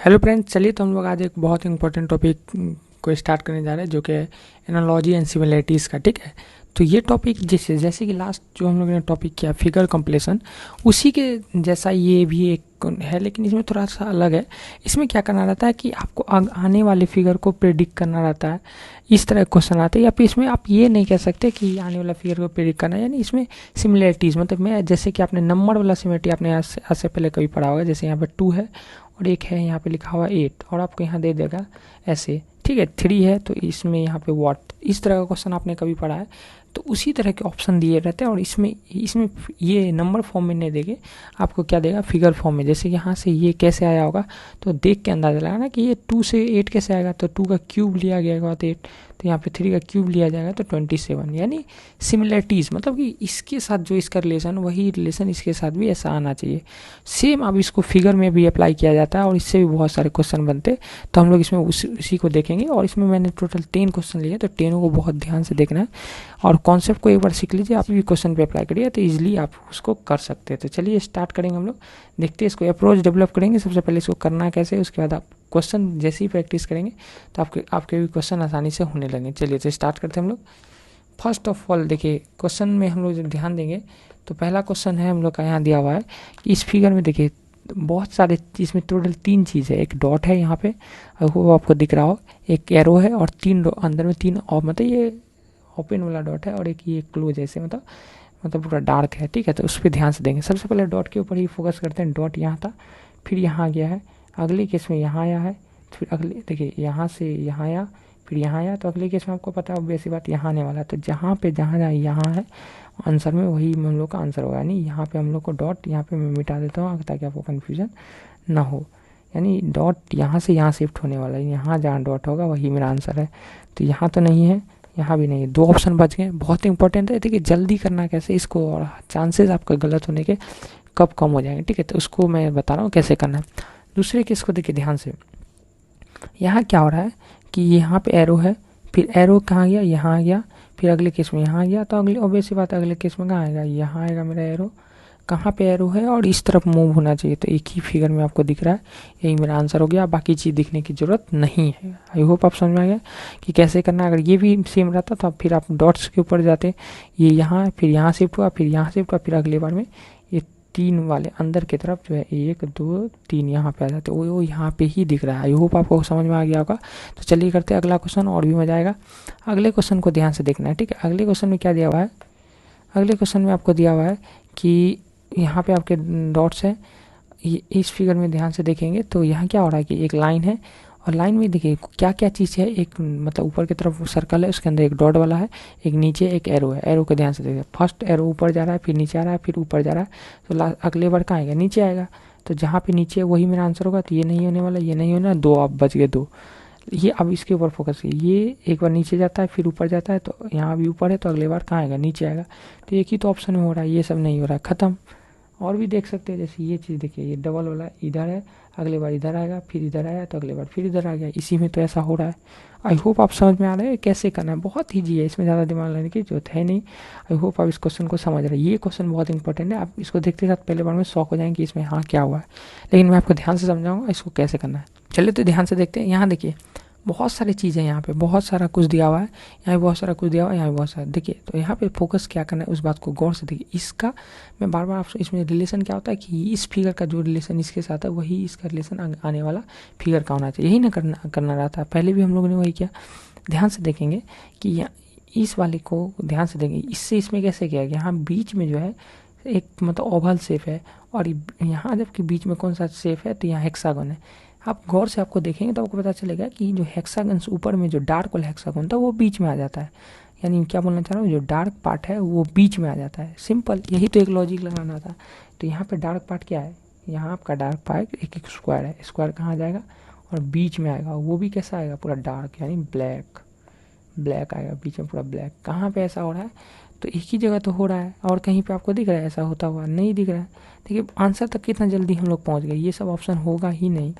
Hello friends, चलिए तो हम लोग आज एक बहुत इंपॉर्टेंट टॉपिक को स्टार्ट करने जा रहे हैं जो कि एनालॉजी एंड सिमिलरिटीज़ का। ठीक है, तो ये टॉपिक जैसे कि लास्ट जो हम लोगों ने टॉपिक किया फिगर कंप्लेशन, उसी के जैसा ये भी एक है, लेकिन इसमें थोड़ा सा अलग है। इसमें क्या करना रहता है कि आपको आने वाले फिगर को प्रेडिक्ट करना रहता है। इस तरह क्वेश्चन आते हैं, या फिर इसमें आप ये नहीं कह सकते कि आने वाला फिगर को प्रेडिक्ट करना है, यानी इसमें सिमिलरिटीज़ मतलब मैं जैसे कि आपने नंबर वाला सिमिलरिटी आपने आज से पहले कभी पढ़ा होगा। जैसे यहाँ पर 2 है और एक है यहाँ पे लिखा हुआ 8 और आपको यहाँ दे देगा ऐसे। ठीक है, 3 है तो इसमें यहाँ पे व्हाट, इस तरह का क्वेश्चन आपने कभी पढ़ा है तो उसी तरह के ऑप्शन दिए रहते हैं। और इसमें इसमें ये नंबर फॉर्म में नहीं देंगे, आपको क्या देगा फिगर फॉर्म में। जैसे यहाँ से ये कैसे आया होगा तो देख के अंदाजा लगा ना कि ये 2 से 8 कैसे आएगा, तो 2 का क्यूब लिया गया होगा तो 8, तो यहाँ पे 3 का क्यूब लिया जाएगा तो 27। यानी सिमिलरिटीज़ मतलब कि इसके साथ जो इसका रिलेशन वही रिलेशन इसके साथ भी ऐसा आना चाहिए। सेम अब इसको फिगर में भी अप्लाई किया जाता है और इससे भी बहुत सारे क्वेश्चन बनते हैं, तो हम लोग इसमें उसी को देखेंगे। और इसमें मैंने टोटल 10 क्वेश्चन लिए, तो 10 को बहुत ध्यान से देखना है और कॉन्सेप्ट को एक बार सीख लीजिए। आप भी क्वेश्चन पे अप्लाई करिए तो इजीली आप उसको कर सकते हैं। तो चलिए स्टार्ट करेंगे हम लोग, देखते हैं इसको अप्रोच डेवलप करेंगे। सबसे पहले इसको करना कैसे, उसके बाद आप क्वेश्चन जैसे ही प्रैक्टिस करेंगे तो आपके भी क्वेश्चन आसानी से होने लगेंगे। चलिए तो स्टार्ट करते हैं हम लोग। फर्स्ट ऑफ ऑल देखिए, क्वेश्चन में हम लोग जब ध्यान देंगे तो पहला क्वेश्चन है हम लोग का यहाँ दिया हुआ है कि इस फिगर में देखिए बहुत सारे, इसमें टोटल 3 चीज़ है। एक डॉट है यहाँ पे, वो आपको दिख रहा हो, एक एरो है और 3 अंदर में 3 और मतलब ये ओपन वाला डॉट है और एक ये क्लोज ऐसे मतलब पूरा डार्क है। ठीक है, तो उस पर ध्यान से देंगे। सबसे पहले डॉट के ऊपर ही फोकस करते हैं। डॉट यहाँ था, फिर यहाँ आ गया है, अगले केस में यहाँ आया है, फिर अगले देखिए यहाँ से यहाँ आया, फिर यहाँ आया, तो अगले केस में आपको पता है वैसी बात यहाँ आने वाला है। तो जहाँ पे जहाँ यहाँ है आंसर में वही हम लोग का आंसर होगा। यानी यहाँ पे हम लोग को डॉट यहाँ पे मैं मिटा देता हूँ ताकि आपको कन्फ्यूजन ना हो। यानी डॉट यहाँ से यहाँ शिफ्ट होने वाला है, यहाँ जहाँ डॉट होगा वही मेरा आंसर है। तो यहाँ तो नहीं है, यहाँ भी नहीं है, 2 ऑप्शन बच गए। बहुत इंपॉर्टेंट है, देखिए जल्दी करना कैसे इसको और चांसेस आपका गलत होने के कब कम हो जाएंगे। ठीक है, तो उसको मैं बता रहा हूँ कैसे करना है। दूसरे केस को देखिए ध्यान से, यहाँ क्या हो रहा है कि यहाँ पे एरो है, फिर एरो कहाँ गया, यहाँ आ गया, फिर अगले केस में यहाँ आ गया, तो अगले ऑब्वियस सी बात है अगले केस में कहाँ आएगा, यहाँ आएगा मेरा एरो। कहाँ पे एरो है और इस तरफ मूव होना चाहिए, तो एक ही फिगर में आपको दिख रहा है, यही मेरा आंसर हो गया। बाकी चीज़ दिखने की ज़रूरत नहीं है। आई होप आप समझ में आ गया कि कैसे करना है। अगर ये भी सेम रहता तो फिर आप डॉट्स के ऊपर जाते, ये यहाँ फिर यहाँ शिफ्ट हुआ, फिर यहाँ शिफ्ट हुआ, फिर अगले बार में ये 3 वाले अंदर की तरफ जो है 1 2 3 यहाँ पे आ जाते, वो यहाँ पे ही दिख रहा है। आई होप आपको समझ में आ गया होगा। तो चलिए करते हैं अगला क्वेश्चन, और भी मजा आएगा। अगले क्वेश्चन को ध्यान से देखना है। ठीक है, अगले क्वेश्चन में क्या दिया हुआ है, अगले क्वेश्चन में आपको दिया हुआ है कि यहाँ पे आपके डॉट्स है। इस फिगर में ध्यान से देखेंगे तो यहाँ क्या हो रहा है कि एक लाइन है और लाइन में देखिए क्या क्या चीज़ है। एक मतलब ऊपर की तरफ सर्कल है, उसके अंदर एक डॉट वाला है, एक नीचे एक एरो है। एरो को ध्यान से देखिए, फर्स्ट एरो ऊपर जा रहा है, फिर नीचे आ रहा है, फिर ऊपर जा रहा है, तो अगले बार कहाँ आएगा, नीचे आएगा। तो जहाँ पे नीचे है वही मेरा आंसर होगा। तो ये नहीं होने वाला, ये नहीं होना, 2 आप बच गए 2। ये अब इसके ऊपर फोकस कीजिए, ये एक बार नीचे जाता है फिर ऊपर जाता है, तो यहाँ भी ऊपर है तो अगले बार कहाँ आएगा, नीचे आएगा। तो एक ही तो ऑप्शन में हो रहा है, ये सब नहीं हो रहा है, ख़त्म। और भी देख सकते हैं, जैसे ये चीज़ देखिए, ये डबल वाला इधर है, अगले बार इधर आएगा, फिर इधर आया तो अगले बार फिर इधर आ गया। इसी में तो ऐसा हो रहा है। आई होप आप समझ में आ रहे हैं कैसे करना है। बहुत ईजी है, इसमें ज़्यादा दिमाग लगाने की जरूरत है नहीं। आई होप आप इस क्वेश्चन को समझ रहे हैं। ये क्वेश्चन बहुत इंपॉर्टेंट है, आप इसको देखते साथ पहले बार में शॉक हो जाएंगे कि इसमें हाँ क्या हुआ है, लेकिन मैं आपको ध्यान से समझाऊंगा इसको कैसे करना है। चलिए तो ध्यान से देखते हैं। यहाँ देखिए बहुत सारी चीज़ें, यहाँ पे बहुत सारा कुछ दिया हुआ है, यहाँ भी बहुत सारा कुछ दिया हुआ है, यहाँ भी बहुत सारा। देखिए तो यहाँ पे फोकस क्या करना है उस बात को गौर से देखिए। इसका मैं बार बार आपसे, इसमें रिलेशन क्या होता है कि इस फिगर का जो रिलेशन इसके साथ है वही इसका रिलेशन आने वाला फिगर का होना चाहिए। यही ना करना रहा था, पहले भी हम लोगों ने वही किया। ध्यान से देखेंगे कि इस वाले को ध्यान से देखेंगे, इससे इसमें कैसे किया गया। यहाँ बीच में जो है एक मतलब ओवल शेप है और यहाँ जबकि बीच में कौन सा शेप है, तो यहाँ हेक्सागन है। आप गौर से आपको देखेंगे तो आपको पता चलेगा कि जो हेक्सागन ऊपर में जो डार्क वाला हेक्सागन था वो बीच में आ जाता है। यानी क्या बोलना चाह रहा हूँ, जो डार्क पार्ट है वो बीच में आ जाता है। सिंपल, यही तो एक लॉजिक लगाना था। तो यहाँ पे डार्क पार्ट क्या है, यहाँ आपका डार्क पार्ट एक स्क्वायर है, स्क्वायर कहाँ जाएगा और बीच में आएगा, वो भी कैसा आएगा, पूरा डार्क यानी ब्लैक आएगा, बीच में पूरा ब्लैक। कहाँ पे ऐसा हो रहा है, तो एक ही जगह तो हो रहा है, और कहीं पे आपको दिख रहा है ऐसा होता हुआ, नहीं दिख रहा है। देखिए आंसर तक कितना जल्दी हम लोग पहुँच गए, ये सब ऑप्शन होगा ही नहीं।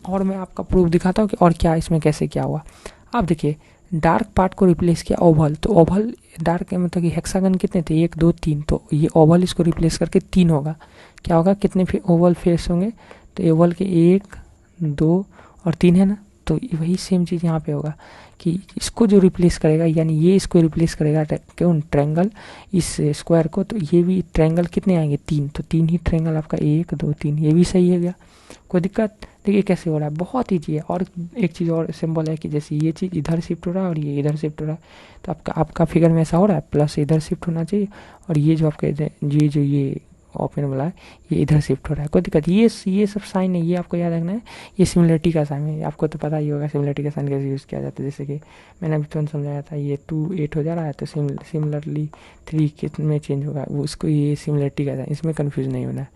और मैं आपका प्रूफ दिखाता हूँ कि और क्या इसमें कैसे क्या हुआ। आप देखिए डार्क पार्ट को रिप्लेस किया ओवल, तो ओवल डार्क मतलब कि हेक्सागन कितने थे, 1 2 3, तो ये ओवल इसको रिप्लेस करके 3 होगा। क्या होगा, कितने ओवल फेस होंगे, तो ओवल के 1 2 और 3 है ना, तो वही सेम चीज़ यहाँ पे होगा कि इसको जो रिप्लेस करेगा, यानी ये इसको रिप्लेस करेगा क्यों ट्रायंगल इस स्क्वायर को, तो ये भी ट्रायंगल कितने आएंगे 3, तो 3 ही ट्रायंगल आपका 1 2 3, ये भी सही है गया, कोई दिक्कत। देखिए कैसे हो रहा है, बहुत ईजी है। और एक चीज़ और सिंबल है कि जैसे ये चीज़ इधर शिफ्ट हो रहा है और ये इधर शिफ्ट हो रहा है, तो आपका फिगर में ऐसा हो रहा है, प्लस इधर शिफ्ट होना चाहिए और ये जो आपके ये ओपन वाला है ये इधर शिफ्ट हो रहा है, कोई दिक्कत। ये सब साइन है, ये आपको याद रखना है, ये सिमिलरिटी का साइन है, आपको तो पता ही होगा सिमिलरिटी का साइन कैसे यूज़ किया जाता है। जैसे कि मैंने अभी तुरंत समझाया था, ये 2 8 हो जा रहा है तो सिमिलरली 3 कितने चेंज होगा वो, उसको ये सिमिलरिटी का साइन, इसमें कन्फ्यूज नहीं होना है,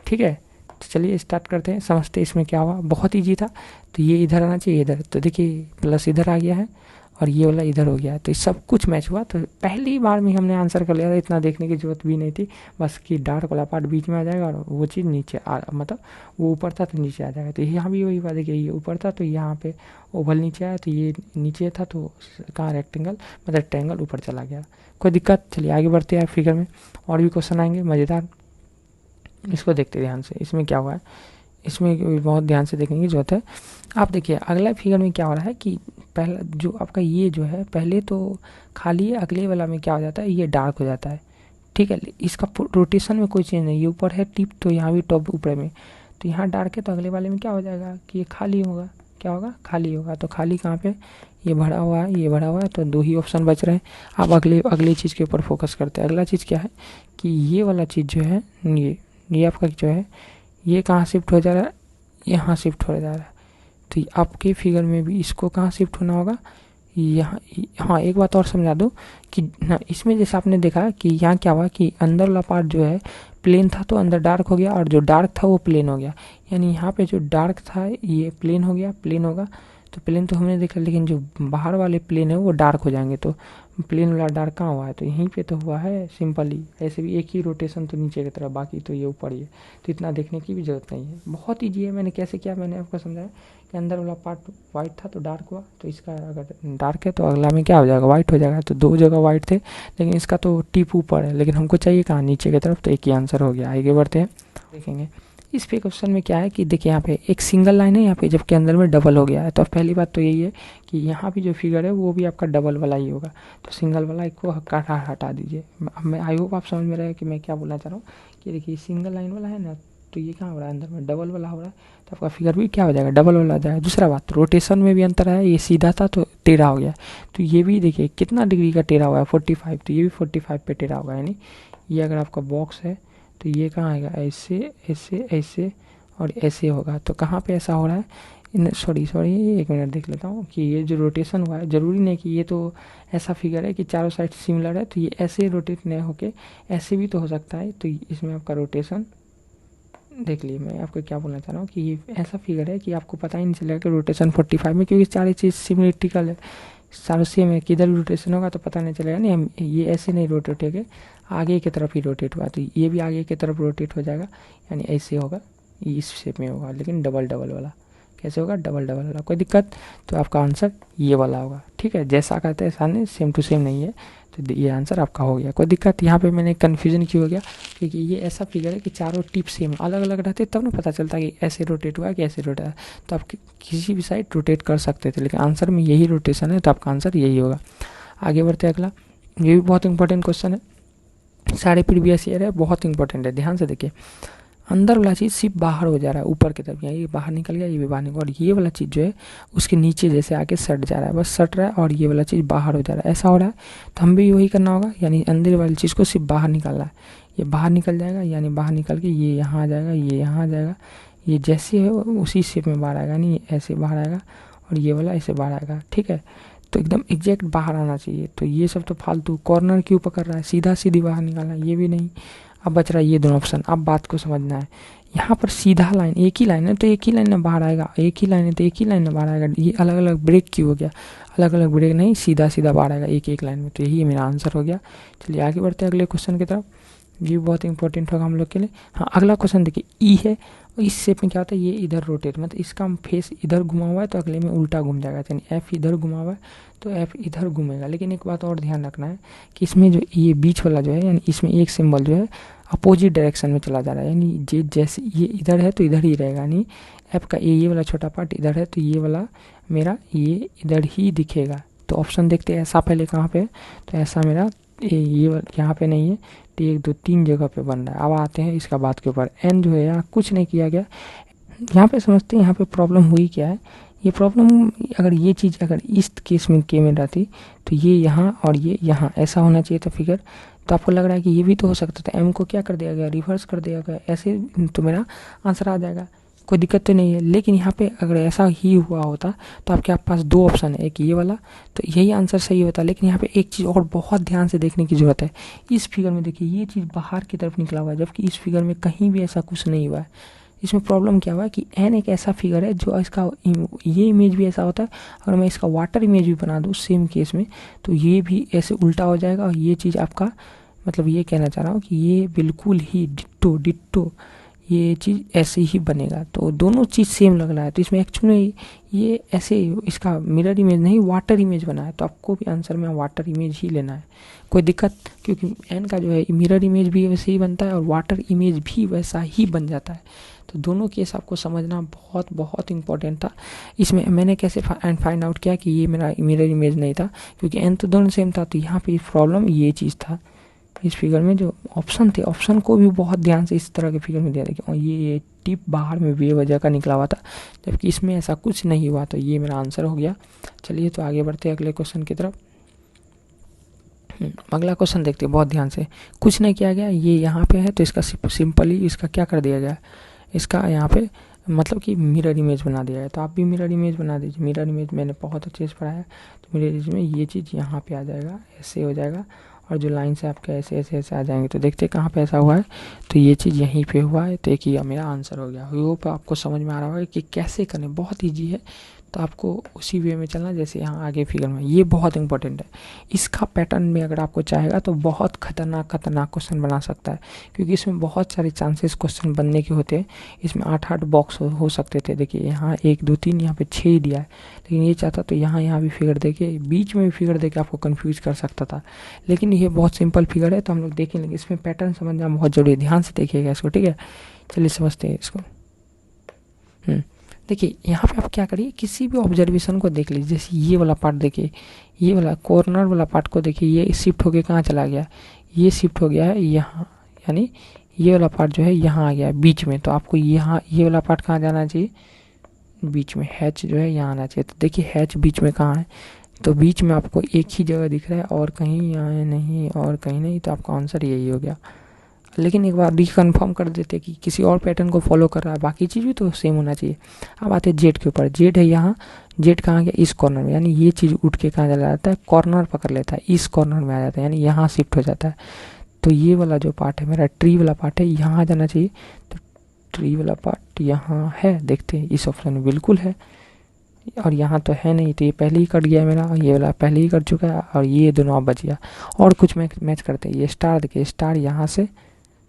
ठीक है। तो चलिए स्टार्ट करते हैं, समझते हैं इसमें क्या हुआ। बहुत ईजी था। तो ये इधर आना चाहिए इधर, तो देखिए प्लस इधर आ गया है और ये वाला इधर हो गया है, तो सब कुछ मैच हुआ। तो पहली बार में हमने आंसर कर लिया था, इतना देखने की जरूरत भी नहीं थी, बस कि डार्क वाला पार्ट बीच में आ जाएगा और वो चीज़ नीचे मतलब वो ऊपर था तो नीचे आ जाएगा। तो यहाँ भी वही बात है कि ये ऊपर था तो यहाँ पे ओवल नीचे आया, तो ये नीचे था तो कहाँ रेक्टेंगल मतलब ट्रायंगल ऊपर चला गया, कोई दिक्कत। चलिए आगे बढ़ते हैं फिगर में, और भी क्वेश्चन आएंगे मज़ेदार, इसको देखते ध्यान से। इसमें क्या हुआ है, इसमें बहुत ध्यान से देखने की जरूरत है। आप देखिए अगला फिगर में क्या हो रहा है कि पहला जो आपका ये जो है पहले तो खाली है, अगले वाला में क्या हो जाता है, ये डार्क हो जाता है, ठीक है। इसका रोटेशन में कोई चेंज नहीं, ये ऊपर है टिप तो यहाँ भी टॉप ऊपर में, तो यहाँ डार्क है तो अगले वाले में क्या हो जाएगा कि ये खाली होगा, क्या होगा खाली होगा। तो खाली कहाँ पे, ये भरा हुआ है, ये भरा हुआ है, तो 2 ही ऑप्शन बच रहे हैं। अब अगले चीज़ के ऊपर फोकस करते हैं। अगला चीज़ क्या है कि ये वाला चीज़ जो है, ये आपका जो है ये कहाँ शिफ्ट हो जा रहा है, यहाँ शिफ्ट हो जा रहा है। तो आपके फिगर में भी इसको कहाँ शिफ्ट होना होगा, यहाँ। हाँ एक बात और समझा दूँ कि ना, इसमें जैसे आपने देखा कि यहाँ क्या हुआ कि अंदर वाला पार्ट जो है प्लेन था तो अंदर डार्क हो गया, और जो डार्क था वो प्लेन हो गया। यानी यहाँ पे जो डार्क था ये प्लेन हो गया, प्लेन होगा तो प्लेन तो हमने देखा, लेकिन जो बाहर वाले प्लेन है वो डार्क हो जाएंगे। तो प्लेन वाला डार्क कहाँ हुआ है, तो यहीं पे तो हुआ है सिंपली। ऐसे भी एक ही रोटेशन तो नीचे की तरफ, बाकी तो ये ऊपर ही है, तो इतना देखने की भी ज़रूरत नहीं है, बहुत ईजी है। मैंने कैसे किया मैंने आपको समझाया कि अंदर वाला पार्ट वाइट था तो डार्क हुआ, तो इसका अगर डार्क है तो अगला में क्या हो जाएगा, वाइट हो जाएगा। तो 2 जगह वाइट थे, लेकिन इसका तो टिप ऊपर है, लेकिन हमको चाहिए कहाँ, नीचे की तरफ, तो एक ही आंसर हो गया। आगे बढ़ते हैं, देखेंगे इस पे क्वेश्चन में क्या है कि देखिए यहाँ पे एक सिंगल लाइन है यहाँ पे, जबकि अंदर में डबल हो गया है। तो पहली बात तो यही है कि यहाँ भी जो फिगर है वो भी आपका डबल वाला ही होगा, तो सिंगल वाला एक को हटा दीजिए। मैं आई होप आप समझ में रहे कि मैं क्या बोलना चाह रहा हूँ कि देखिए सिंगल लाइन वाला है ना, तो ये कहाँ हो रहा है, अंदर में डबल वाला हो रहा है, तो आपका फिगर भी क्या हो जाएगा, डबल वाला हो जाएगा। दूसरा बात रोटेशन में भी अंतर है, ये सीधा था तो टेढ़ा हो गया, तो ये भी देखिए कितना डिग्री का टेढ़ा हुआ है 45, तो ये भी 45 पे टेढ़ा होगा। यानी ये अगर आपका बॉक्स है तो ये कहाँ आएगा, ऐसे ऐसे ऐसे और ऐसे होगा। तो कहाँ पे ऐसा हो रहा है, सॉरी एक मिनट देख लेता हूँ कि ये जो रोटेशन हुआ है, ज़रूरी नहीं कि ये तो ऐसा फिगर है कि चारों साइड सिमिलर है, तो ये ऐसे रोटेट नहीं होके ऐसे भी तो हो सकता है। तो इसमें आपका रोटेशन देख लिए, मैं आपको क्या बोलना चाह रहा हूँ कि ये ऐसा फिगर है कि आपको पता ही नहीं चलेगा कि रोटेशन 45 में, क्योंकि सारी चीज़ सिमिलिटिकल है, सारे सेम है, किधर भी रोटेशन होगा तो पता नहीं चलेगा। नहीं हम ये ऐसे नहीं रोटेट होगे, आगे की तरफ ही रोटेट हुआ, तो ये भी आगे की तरफ रोटेट हो जाएगा, यानी ऐसे होगा, इस शेप में होगा, लेकिन डबल डबल वाला कैसे होगा, डबल डबल वाला, कोई दिक्कत। तो आपका आंसर ये वाला होगा, ठीक है। जैसा कहते हैं ऐसा नहीं, सेम टू सेम नहीं है, तो ये आंसर आपका हो गया, कोई दिक्कत। यहाँ पे मैंने कन्फ्यूजन क्यों हो गया, क्योंकि ये ऐसा फिगर है कि चारों टिप सेम अलग अलग रहते तब ना पता चलता कि ऐसे रोटेट हुआ कि ऐसे रोटेट हुआ, तो आप किसी भी साइड रोटेट कर सकते थे, लेकिन आंसर में यही रोटेशन है, तो आपका आंसर यही होगा। आगे बढ़ते हैं अगला, ये भी बहुत इंपॉर्टेंट क्वेश्चन है, सारे प्रीवियस ईयर है, बहुत इंपॉर्टेंट है, ध्यान से देखिए। अंदर वाला चीज़ सिर्फ बाहर हो जा रहा है ऊपर की तरफ, ये बाहर निकल गया, ये भी बाहर निकल, और ये वाला चीज़ जो है उसके नीचे जैसे आके सट जा रहा है, बस सट रहा है, और ये वाला चीज़ बाहर हो जा रहा है, ऐसा हो रहा है। तो हम भी वही करना होगा, यानी अंदर वाली चीज़ को सिर्फ बाहर निकालना है, ये बाहर निकल जाएगा, यानी बाहर निकल के ये यहाँ आ जाएगा, ये यहाँ आ जाएगा, ये जैसे है उसी शेप में बाहर आएगा, यानी ऐसे बाहर आएगा और ये वाला ऐसे बाहर आएगा, ठीक है। तो एकदम एग्जैक्ट बाहर आना चाहिए, तो ये सब तो फालतू, कॉर्नर क्यों पकड़ रहा है, सीधा सीधी बाहर निकालना, ये भी नहीं। अब बच रहा है ये दोनों ऑप्शन, अब बात को समझना है। यहाँ पर सीधा लाइन, एक ही लाइन है तो एक ही लाइन में बाहर आएगा, एक ही लाइन है तो एक ही लाइन में बाहर आएगा, ये अलग अलग ब्रेक क्यों हो गया, अलग अलग ब्रेक नहीं, सीधा सीधा बाहर आएगा एक एक लाइन में, तो यही मेरा आंसर हो गया। चलिए आगे बढ़ते हैं अगले क्वेश्चन की तरफ, ये बहुत इंपॉर्टेंट होगा हम लोग के लिए। हाँ अगला क्वेश्चन देखिए, ई है, इस शेप में क्या होता है, ये इधर रोटेट, मतलब इसका फेस इधर घुमा हुआ है तो अगले में उल्टा घूम जाएगा, यानी एफ इधर घुमा हुआ है तो एफ इधर घूमेगा। लेकिन एक बात और ध्यान रखना है कि इसमें जो ये बीच वाला जो है, यानी इसमें एक सिंबल जो है अपोजिट डायरेक्शन में चला जा रहा है, यानी जे जैसे ये इधर है तो इधर ही रहेगा, यानी एफ का ये वाला छोटा पार्ट इधर है तो ये वाला मेरा ये इधर ही दिखेगा। तो ऑप्शन देखते हैं ऐसा पहले कहाँ पे है, तो ऐसा मेरा ये यहाँ पे नहीं है, तो 1 2 3 जगह पे बन रहा है। अब आते हैं इसका बात के ऊपर, एन जो है यहाँ कुछ नहीं किया गया, यहाँ पे समझते हैं यहाँ पे प्रॉब्लम हुई क्या है। ये प्रॉब्लम अगर ये चीज़ अगर इस केस में के में रहती तो ये यहाँ और ये यहाँ ऐसा होना चाहिए था फिगर, तो आपको लग रहा है कि ये भी तो हो सकता था, एम को क्या कर दिया गया, रिवर्स कर दिया गया, ऐसे तो मेरा आंसर आ जाएगा, कोई दिक्कत तो नहीं है। लेकिन यहाँ पे अगर ऐसा ही हुआ होता तो आपके पास 2 ऑप्शन है, एक ये वाला, तो यही आंसर सही होता। लेकिन यहाँ पे एक चीज़ और बहुत ध्यान से देखने की ज़रूरत है, इस फिगर में देखिए ये चीज़ बाहर की तरफ निकला हुआ है, जबकि इस फिगर में कहीं भी ऐसा कुछ नहीं हुआ है। इसमें प्रॉब्लम क्या हुआ है कि एन एक ऐसा फिगर है जो इसका ये इमेज भी ऐसा होता है, अगर मैं इसका वाटर इमेज भी बना दूँ सेम केस में तो ये भी ऐसे उल्टा हो जाएगा, और ये चीज़ आपका मतलब ये कहना चाह रहा हूँ कि ये बिल्कुल ही डिट्टो ये चीज़ ऐसे ही बनेगा। तो दोनों चीज़ सेम लग रहा है, तो इसमें एक्चुअली ये ऐसे इसका मिरर इमेज नहीं वाटर इमेज बना है, तो आपको भी आंसर में वाटर इमेज ही लेना है, कोई दिक्कत, क्योंकि एन का जो है मिरर इमेज भी वैसे ही बनता है और वाटर इमेज भी वैसा ही बन जाता है। तो दोनों केस आपको समझना बहुत बहुत इंपॉर्टेंट था। इसमें मैंने कैसे फाइंड आउट किया कि ये मेरा मिरर इमेज नहीं था, क्योंकि एन तो दोनों सेम था, तो यहाँ पे प्रॉब्लम ये चीज़ था। इस फिगर में जो ऑप्शन थे, ऑप्शन को भी बहुत ध्यान से इस तरह के फिगर में दिया था कि ये टिप बाहर में बेवजह का निकला हुआ था, जबकि इसमें ऐसा कुछ नहीं हुआ, तो ये मेरा आंसर हो गया। चलिए तो आगे बढ़ते हैं अगले क्वेश्चन की तरफ। अगला क्वेश्चन देखते हैं बहुत ध्यान से। कुछ नहीं किया गया, ये यहाँ पे है तो इसका सिंपली इसका क्या कर दिया गया, इसका यहाँ पे मतलब कि मिरर इमेज बना दिया है। तो आप भी मिरर इमेज बना दीजिए। मिरर इमेज मैंने बहुत अच्छे से पढ़ा है, तो मिरर इमेज में ये चीज़ यहाँ पे आ जाएगा, ऐसे हो जाएगा, और जो लाइन से आपके ऐसे ऐसे ऐसे आ जाएंगे। तो देखते हैं कहाँ पे ऐसा हुआ है, तो ये चीज़ यहीं पे हुआ है, तो एक ही मेरा आंसर हो गया। होप आपको समझ में आ रहा होगा कि कैसे करें, बहुत ईजी है, तो आपको उसी वे में चलना जैसे यहाँ आगे फिगर में। ये बहुत इंपॉर्टेंट है, इसका पैटर्न में अगर आपको चाहेगा तो बहुत खतरनाक क्वेश्चन बना सकता है, क्योंकि इसमें बहुत सारे चांसेस क्वेश्चन बनने के होते हैं। इसमें 8 बॉक्स हो सकते थे। देखिए यहाँ 1 2 3 यहाँ पे 6 ही दिया है, लेकिन ये चाहता तो यहाँ भी फिगर देके, बीच में भी फिगर देके आपको कन्फ्यूज कर सकता था। लेकिन ये बहुत सिंपल फिगर है, तो हम लोग देखेंगे। इसमें पैटर्न समझना बहुत जरूरी है, ध्यान से देखिएगा इसको, ठीक है। चलिए समझते हैं इसको। देखिए यहाँ पे आप क्या करिए, किसी भी ऑब्जर्वेशन को देख लीजिए। जैसे ये वाला पार्ट देखिए, ये वाला कॉर्नर वाला पार्ट को देखिए, ये शिफ्ट होके कहाँ चला गया, ये शिफ्ट हो गया है यहाँ, यानी ये वाला पार्ट जो है यहाँ आ गया बीच में। तो आपको यहाँ ये वाला पार्ट कहाँ जाना चाहिए, बीच में। हैच जो है यहाँ आना चाहिए। तो देखिए हैच बीच में कहाँ है, तो बीच में आपको एक ही जगह दिख रहा है, और कहीं यहाँ नहीं और कहीं नहीं, तो आपका आंसर यही हो गया। लेकिन एक बार रिकन्फर्म कर देते कि किसी और पैटर्न को फॉलो कर रहा है, बाकी चीज़ भी तो सेम होना चाहिए। अब आते हैं जेड के ऊपर। जेड है यहाँ, जेड कहाँ गया, इस कॉर्नर में, यानी ये चीज़ उठ के कहाँ चला जाता है, कॉर्नर पकड़ लेता है, इस कॉर्नर में आ जाता है, यानी यहाँ शिफ्ट हो जाता है। तो ये वाला जो पार्ट है मेरा, ट्री वाला पार्ट है, यहाँ आ जाना चाहिए। तो ट्री वाला पार्ट यहाँ है, देखते हैं इस ऑप्शन में बिल्कुल है, और यहाँ तो है नहीं, तो ये पहले ही कट गया है मेरा, और ये वाला पहले ही कट चुका है, और ये दोनों अब बच गया। और कुछ मैच करते हैं। ये स्टार देखिए, स्टार यहाँ से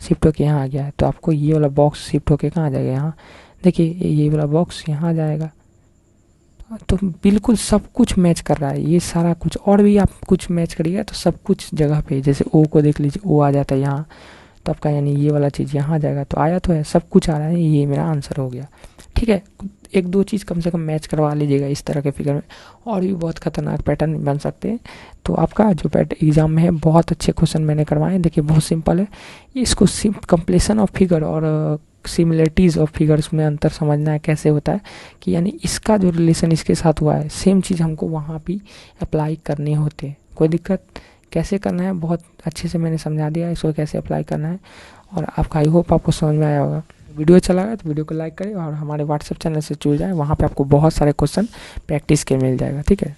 शिफ्ट होके यहाँ आ गया है, तो आपको ये वाला बॉक्स शिफ्ट होके कहाँ आ जाएगा, यहाँ देखिए ये वाला बॉक्स यहाँ आ जाएगा। तो बिल्कुल सब कुछ मैच कर रहा है ये सारा कुछ, और भी आप कुछ मैच करिएगा तो सब कुछ जगह पे। जैसे ओ को देख लीजिए, ओ आ जाता है यहाँ, तो आपका यानी ये वाला चीज़ यहाँ आ जाएगा। तो आया तो है, सब कुछ आ रहा है, ये मेरा आंसर हो गया, ठीक है। 1 2 चीज़ कम से कम मैच करवा लीजिएगा इस तरह के फिगर में, और भी बहुत खतरनाक पैटर्न बन सकते हैं। तो आपका जो एग्जाम में है, बहुत अच्छे क्वेश्चन मैंने करवाए हैं। देखिए बहुत सिंपल है, इसको कंप्लीशन ऑफ फिगर और सिमिलरिटीज़ ऑफ फिगर्स में अंतर समझना है कैसे होता है, कि यानी इसका जो रिलेशन इसके साथ हुआ है, सेम चीज़ हमको वहाँ भी अप्लाई करने होते हैं। कोई दिक्कत, कैसे करना है बहुत अच्छे से मैंने समझा दिया, इसको कैसे अप्लाई करना है, और आपका आई होप आपको समझ में आया होगा। वीडियो अच्छा लगा तो वीडियो को लाइक करें, और हमारे व्हाट्सएप चैनल से जुड़ जाए, वहाँ पे आपको बहुत सारे क्वेश्चन प्रैक्टिस के मिल जाएगा, ठीक है।